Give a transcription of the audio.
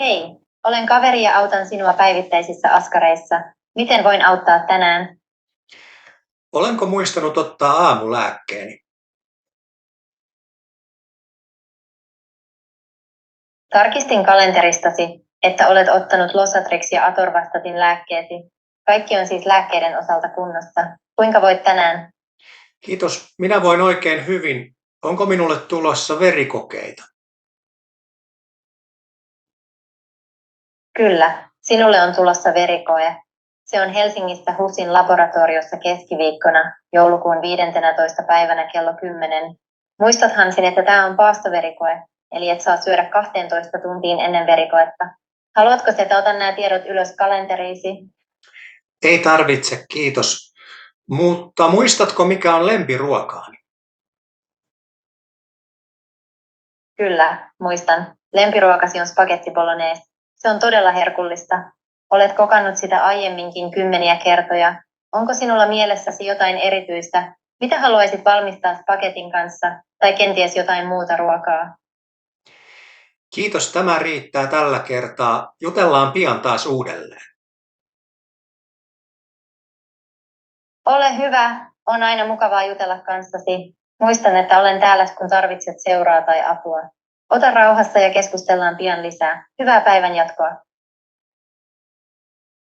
Hei, olen kaveri ja autan sinua päivittäisissä askareissa. Miten voin auttaa tänään? Olenko muistanut ottaa aamulääkkeeni? Tarkistin kalenteristasi, että olet ottanut Losatrix ja Atorvastatin lääkkeesi. Kaikki on siis lääkkeiden osalta kunnossa. Kuinka voit tänään? Kiitos, minä voin oikein hyvin. Onko minulle tulossa verikokeita? Kyllä, sinulle on tulossa verikoe. Se on Helsingissä HUSin laboratoriossa keskiviikkona joulukuun 15. päivänä kello 10. Muistat Hansin, että tämä on paastoverikoe, eli et saa syödä 12 tuntiin ennen verikoetta. Haluatko, että otan nämä tiedot ylös kalenteriisi? Ei tarvitse, kiitos. Mutta muistatko, mikä on lempiruokaani? Kyllä, muistan. Lempiruokasi on spagetti bolognese. Se on todella herkullista. Olet kokannut sitä aiemminkin kymmeniä kertoja. Onko sinulla mielessäsi jotain erityistä? Mitä haluaisit valmistaa spagetin kanssa? Tai kenties jotain muuta ruokaa? Kiitos, tämä riittää tällä kertaa. Jutellaan pian taas uudelleen. Ole hyvä. On aina mukavaa jutella kanssasi. Muistan, että olen täällä, kun tarvitset seuraa tai apua. Ota rauhassa ja keskustellaan pian lisää. Hyvää päivän jatkoa.